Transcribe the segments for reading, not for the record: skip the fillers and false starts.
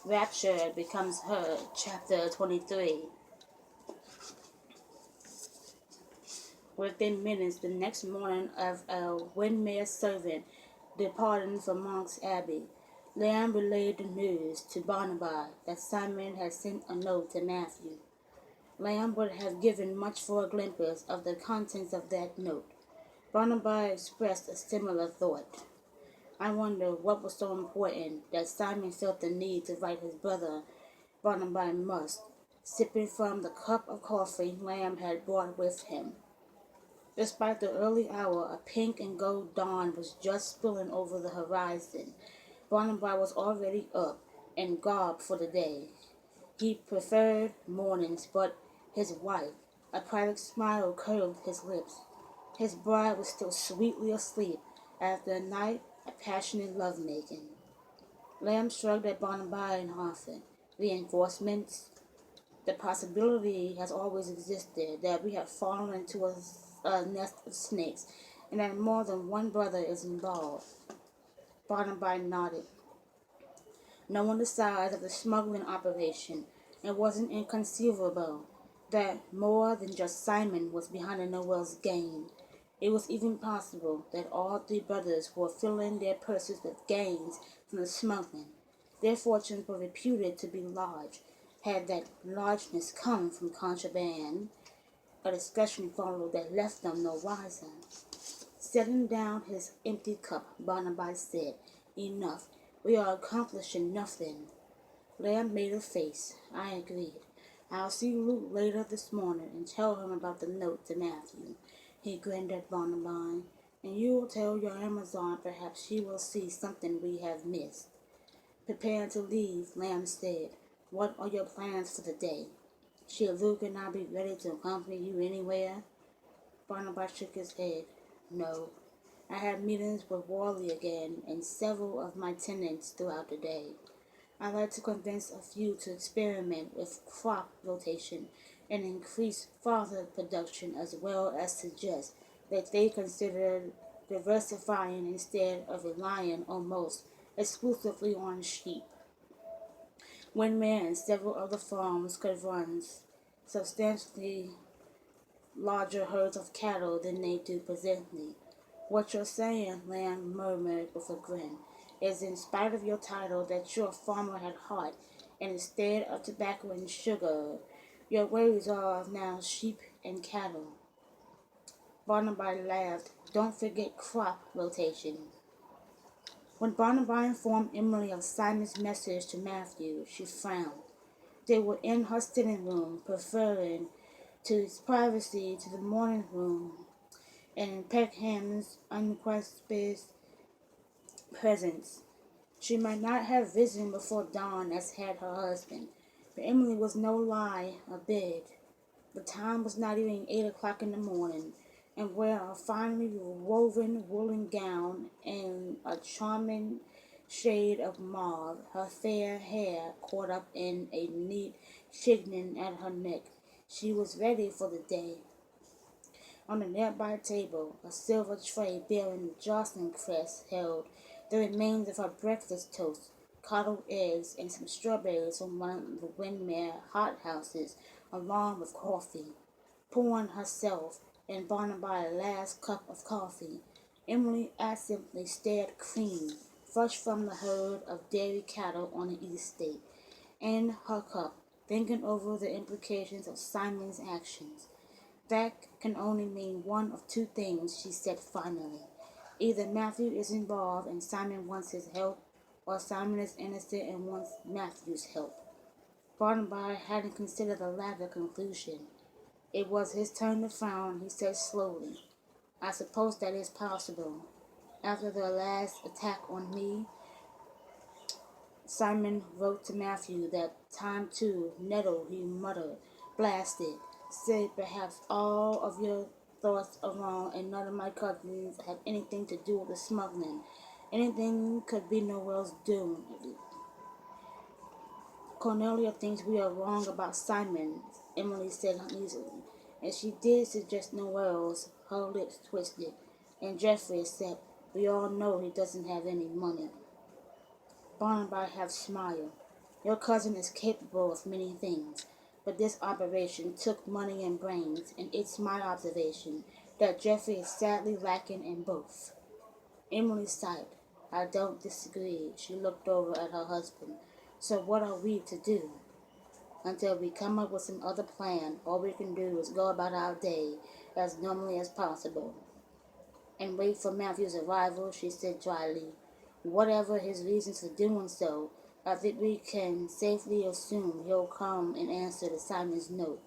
Rapture becomes her. Chapter 23. Within minutes, the next morning of a windmere servant departing from Monk's Abbey, Lamb relayed the news to Barnabas that Simon had sent a note to Matthew. Lamb would have given much for a glimpse of the contents of that note. Barnabas expressed a similar thought. I wonder what was so important that Simon felt the need to write his brother. Barnabas must, sipping from the cup of coffee Lamb had brought with him. Despite the early hour, a pink and gold dawn was just spilling over the horizon. Barnabas was already up and garbed for the day. He preferred mornings, but his wife, a private smile curved his lips. His bride was still sweetly asleep after a night of passionate lovemaking. Lamb shrugged at Barnabas and offered reinforcements. The possibility has always existed that we have fallen into a nest of snakes and that more than one brother is involved. Barnabas nodded. Knowing the size of the smuggling operation, it wasn't inconceivable that more than just Simon was behind the Noel's gain. It was even possible that all three brothers were filling their purses with gains from the smuggling. Their fortunes were reputed to be large. Had that largeness come from contraband? A discussion followed that left them no wiser. Setting down his empty cup, Barnabas said, Enough. We are accomplishing nothing. Lamb made a face. I agreed. I'll see Luke later this morning and tell him about the note to Matthew. He grinned at Barnabas. And you will tell your Amazon perhaps she will see something we have missed. Preparing to leave, Lamb said, What are your plans for the day? Should Luke and I be ready to accompany you anywhere? Barnabas shook his head. No. I have meetings with Worley again and several of my tenants throughout the day. I'd like to convince a few to experiment with crop rotation and increase fodder production as well as suggest that they consider diversifying instead of relying almost exclusively on sheep. Windmere and several other farms could run substantially larger herds of cattle than they do presently. What you're saying, Lamb murmured with a grin, is in spite of your title that you're a farmer at heart, and instead of tobacco and sugar, your worries are now sheep and cattle. Barnabas laughed. Don't forget crop rotation. When Barnabas informed Emily of Simon's message to Matthew, she frowned. They were in her sitting room, preferring to his privacy to the morning room and Peckham's unrequested presence. She might not have risen before dawn as had her husband, but Emily was no lie abed. The time was not even 8 o'clock in the morning, and wearing a finely woven woolen gown and a charming shade of mauve, her fair hair caught up in a neat chignon at her neck. She was ready for the day. On the nearby table, a silver tray bearing the Jocelyn crest held the remains of her breakfast toast, coddled eggs, and some strawberries from one of the Windmere hothouses, along with coffee. Pouring herself and Barnabas' last cup of coffee, Emily absently stirred cream, fresh from the herd of dairy cattle on the estate, in her cup, thinking over the implications of Simon's actions. That can only mean one of two things, she said finally. Either Matthew is involved and Simon wants his help, or Simon is innocent and wants Matthew's help. Barnabas hadn't considered the latter conclusion. It was his turn to frown. He said slowly, I suppose that is possible. After the last attack on me, Simon wrote to Matthew that time too. Nettle, he muttered, blasted. Said perhaps all of your thoughts are wrong and none of my cousins have anything to do with the smuggling. Anything could be Noel's doing. Cornelia thinks we are wrong about Simon, Emily said uneasily. And she did suggest Noel's. Her lips twisted. And Jeffrey said, we all know he doesn't have any money. Barnabas half smiled. Your cousin is capable of many things, but this operation took money and brains, and it's my observation that Jeffrey is sadly lacking in both." Emily sighed. "I don't disagree." She looked over at her husband. "So what are we to do?" "Until we come up with some other plan, all we can do is go about our day as normally as possible." "And wait for Matthew's arrival," she said dryly. "Whatever his reasons for doing so, I think we can safely assume he'll come in answer to Simon's note."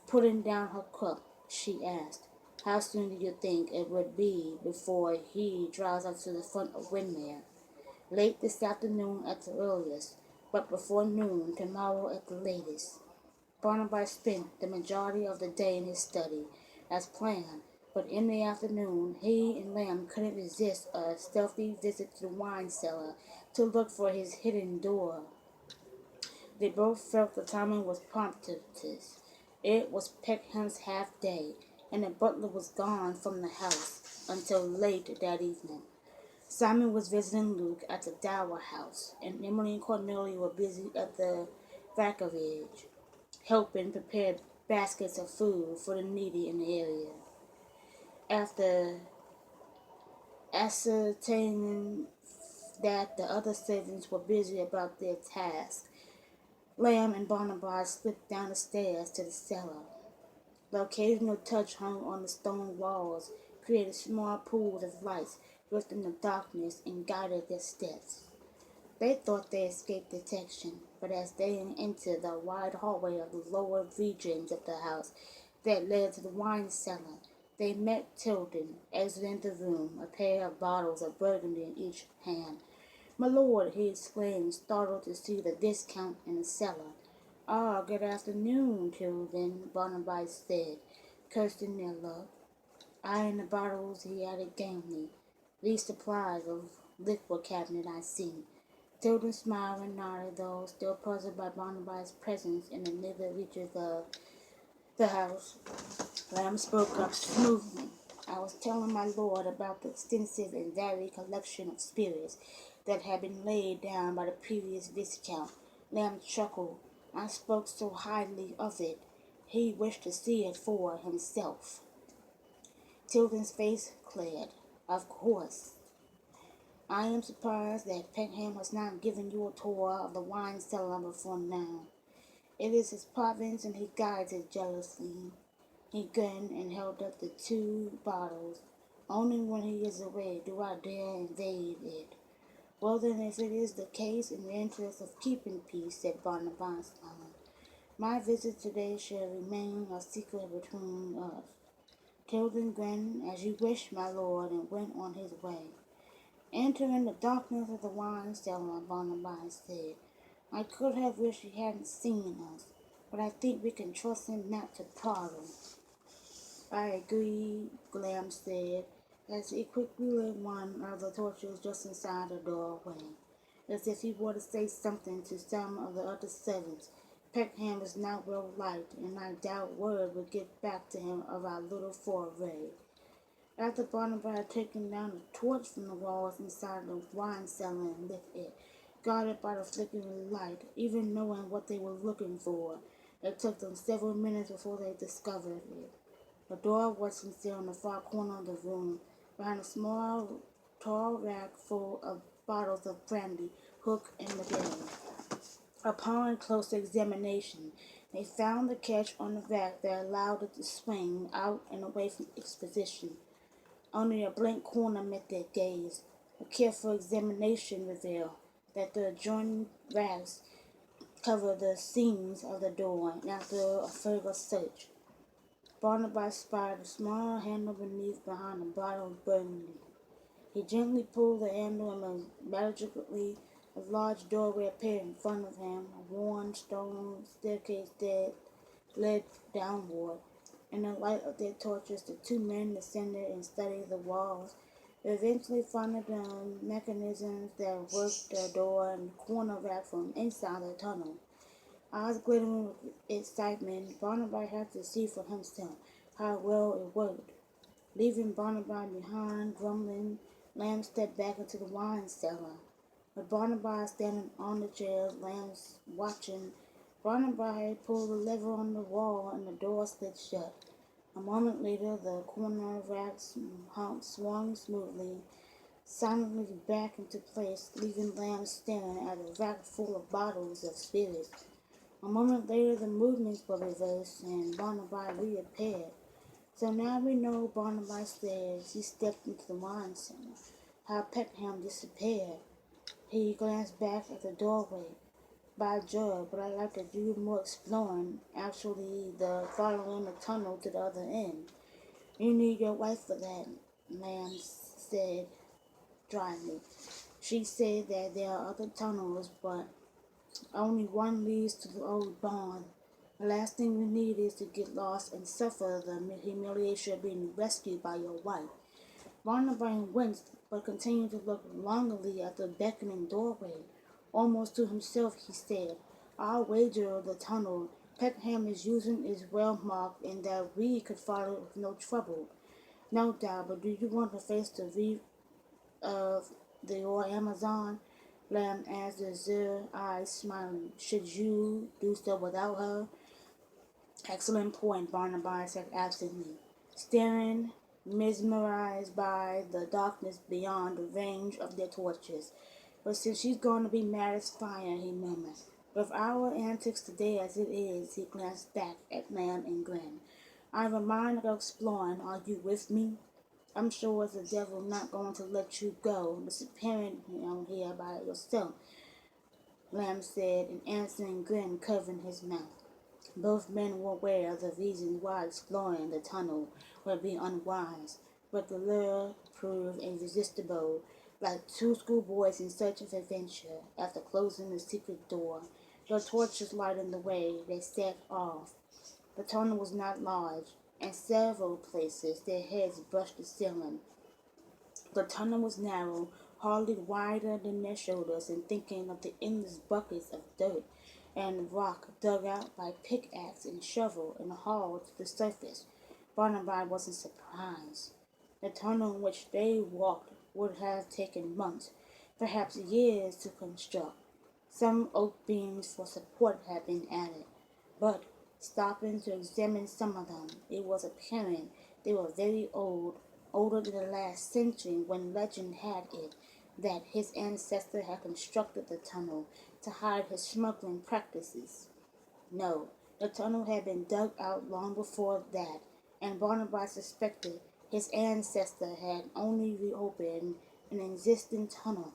Putting down her cup, she asked, "How soon do you think it would be before he drives up to the front of Windmere?" "Late this afternoon at the earliest, but before noon tomorrow at the latest." Barnaby spent the majority of the day in his study, as planned, but in the afternoon he and Lamb couldn't resist a stealthy visit to the wine cellar to look for his hidden door. They both felt the timing was propitious. It was Peckham's half-day, and the butler was gone from the house until late that evening. Simon was visiting Luke at the Dower house, and Emily and Cornelia were busy at the vicarage, helping prepare baskets of food for the needy in the area. After ascertaining that the other servants were busy about their task, Lamb and Barnabas slipped down the stairs to the cellar. The occasional touch hung on the stone walls created small pools of light within the darkness and guided their steps. They thought they escaped detection, but as they entered the wide hallway of the lower regions of the house that led to the wine cellar, they met Tilden exiting the room, a pair of bottles of Burgundy in each hand. "My lord," he exclaimed, startled to see the Viscount in the cellar. "Ah, good afternoon, Tilden," Barnabas said, cursing their luck. Eyeing the bottles, he added gamely, "These supplies of liquor cabinet, I see." Tilden smiled and nodded, though still puzzled by Barnabas' presence in the nether reaches of the house. Lamb spoke up smoothly. "I was telling my lord about the extensive and varied collection of spirits that had been laid down by the previous Viscount." Lamb chuckled. "I spoke so highly of it. He wished to see it for himself." Tilden's face cleared. "Of course. I am surprised that Peckham has not given you a tour of the wine cellar before now. It is his province, and he guides it jealously." He grinned and held up the 2 bottles. "Only when he is away do I dare invade it." "Well then, if it is the case, in the interest of keeping peace," said Barnabas, smiling, "my visit today shall remain a secret between us." Tilden grinned. "As you wish, my lord," and went on his way. Entering the darkness of the wine cellar, Barnabas said, "I could have wished he hadn't seen us, but I think we can trust him not to prattle." "I agree," Lamb said, as he quickly lit one of the torches just inside the doorway, as if he were to say something to some of the other servants. "Peckham is not well liked, and I doubt word would get back to him of our little foray." After Barnabas had taken down the torch from the walls inside the wine cellar and lit it, guarded by the flickering light, even knowing what they were looking for, it took them several minutes before they discovered it. The door was concealed in the far corner of the room, behind a small, tall rack full of bottles of brandy, hook and Madeira. Upon closer examination, they found the catch on the rack that allowed it to swing out and away from its position. Only a blank corner met their gaze. A careful examination revealed that the adjoining racks covered the seams of the door, and after a further search, Barnabas spied a small handle beneath behind a bottle of Burgundy. He gently pulled the handle, and magically a large doorway appeared in front of him, a worn stone staircase that led downward. In the light of their torches, the 2 men descended and studied the walls, eventually finding the mechanisms that worked the door and the corner rack from inside the tunnel. Eyes glittering with excitement, Barnabas had to see for himself how well it worked. Leaving Barnabas behind, grumbling, Lamb stepped back into the wine cellar. A with Barnaby standing on the chair, Lamb's watching. Barnaby pulled the lever on the wall and the door slid shut. A moment later, the corner rack swung smoothly, silently back into place, leaving Lamb staring at a rack full of bottles of spirits. A moment later, the movements were reversed and Barnaby reappeared. So now we know, Barnaby said as he stepped into the wine cellar, how Peckham disappeared. He glanced back at the doorway. By Jove, but I'd like to do more exploring, actually the following the tunnel to the other end. You need your wife for that, Lamb said dryly. She said that there are other tunnels, but only one leads to the old barn. The last thing we need is to get lost and suffer the humiliation of being rescued by your wife. Barnaby winced, but continued to look longingly at the beckoning doorway. Almost to himself, he said, I'll wager the tunnel Peckham is using is well marked and that we could follow it with no trouble. No doubt, but do you want to face the reef of the old Amazon? Lamb asked, his eyes smiling. Should you do so without her? Excellent point, Barnaby said absently, staring mesmerized by the darkness beyond the range of their torches. But since she's going to be mad as fire, he murmured. With our antics today as it is, he glanced back at Lamb and grinned. I have a mind of exploring. Are you with me? I'm sure as the devil not going to let you go, disappearing here by yourself, Lamb said, an answering grin covering his mouth. Both men were aware of the reasons why exploring the tunnel would be unwise, but the lure proved irresistible. Like two schoolboys in search of adventure, after closing the secret door, their torches lighting the way, they set off. The tunnel was not large. In several places, their heads brushed the ceiling. The tunnel was narrow, hardly wider than their shoulders, and thinking of the endless buckets of dirt and rock dug out by pickaxe and shovel and hauled to the surface, Barnaby wasn't surprised. The tunnel in which they walked would have taken months, perhaps years, to construct. Some oak beams for support had been added, but stopping to examine some of them, it was apparent they were very old, older than the last century, when legend had it that his ancestor had constructed the tunnel to hide his smuggling practices. No, the tunnel had been dug out long before that, and Barnaby suspected his ancestor had only reopened an existing tunnel.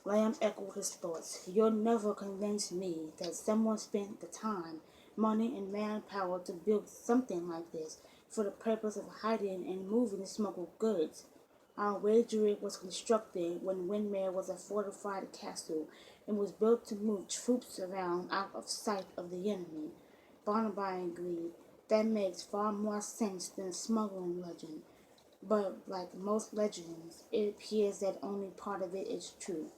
Lamb echoed his thoughts. You'll never convince me that someone spent the time, money, and manpower to build something like this for the purpose of hiding and moving smuggled goods. I'll wager it was constructed when Windmere was a fortified castle and was built to move troops around out of sight of the enemy. Barnaby agreed. That makes far more sense than a smuggling legend. But like most legends, it appears that only part of it is true.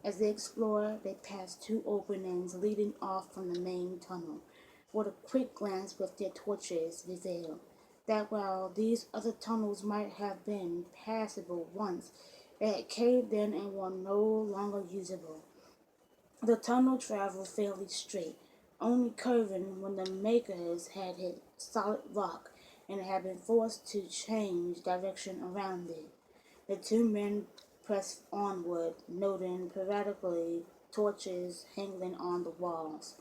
As they explored, they passed two openings leading off from the main tunnel. What a quick glance with their torches revealed that while these other tunnels might have been passable once, they had caved in and were no longer usable. The tunnel traveled fairly straight, only curving when the makers had hit solid rock and had been forced to change direction around it. The two men pressed onward, noting periodically torches hanging on the walls.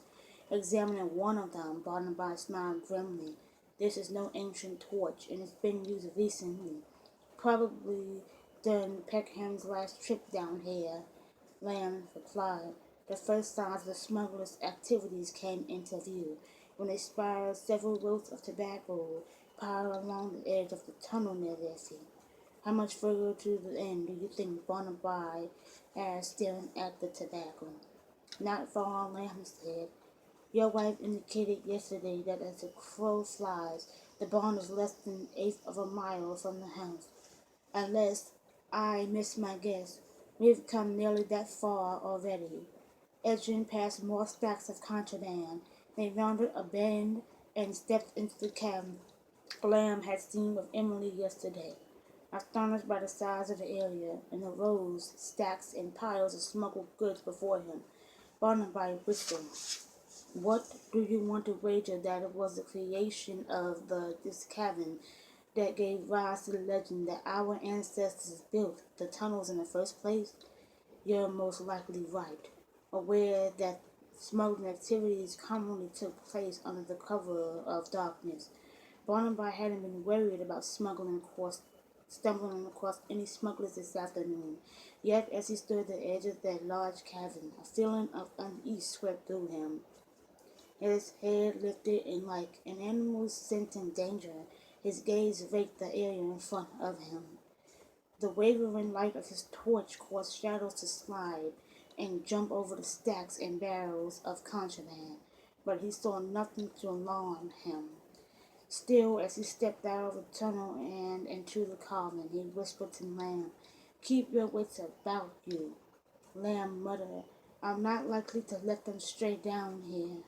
Examining one of them, Barnaby smiled grimly. This is no ancient torch, and it's been used recently. Probably during Peckham's last trip down here, Lamb replied. The first signs of the smugglers' activities came into view when they spied several rows of tobacco piled along the edge of the tunnel near their feet. How much further to the end do you think Barnaby asked, staring at the tobacco? Not far, Lamb said. Your wife indicated yesterday that as the crow flies, the barn is less than an eighth of a mile from the house. Unless I miss my guess, we've come nearly that far already. Edging past more stacks of contraband, they rounded a bend and stepped into the cabin Lamb had seen with Emily yesterday. astonished by the size of the area and the rows, stacks, and piles of smuggled goods before him. Barnaby whispered, "What do you want to wager that it was the creation of this cavern that gave rise to the legend that our ancestors built the tunnels in the first place?" "You're most likely right." Aware that smuggling activities commonly took place under the cover of darkness, Barnaby hadn't been worried about stumbling across any smugglers this afternoon. Yet, as he stood at the edge of that large cavern, a feeling of unease swept through him. His head lifted, and like an animal scenting danger, his gaze raked the area in front of him. The wavering light of his torch caused shadows to slide and jump over the stacks and barrels of contraband, but he saw nothing to alarm him. Still, as he stepped out of the tunnel and into the cavern, he whispered to Lamb, "Keep your wits about you." Lamb muttered, "I'm not likely to let them stray down here."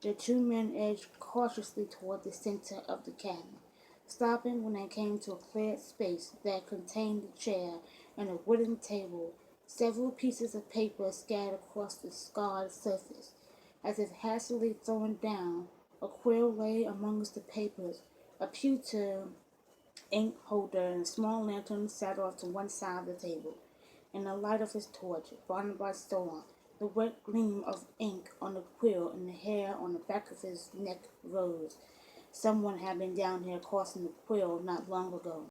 The two men edged cautiously toward the center of the cabin, stopping when they came to a cleared space that contained a chair and a wooden table, several pieces of paper scattered across the scarred surface. As if hastily thrown down, a quill lay amongst the papers, a pewter ink holder and a small lantern sat off to one side of the table. In the light of his torch, Barnabas saw the wet gleam of ink on the quill, and the hair on the back of his neck rose. Someone had been down here crossing the quill not long ago.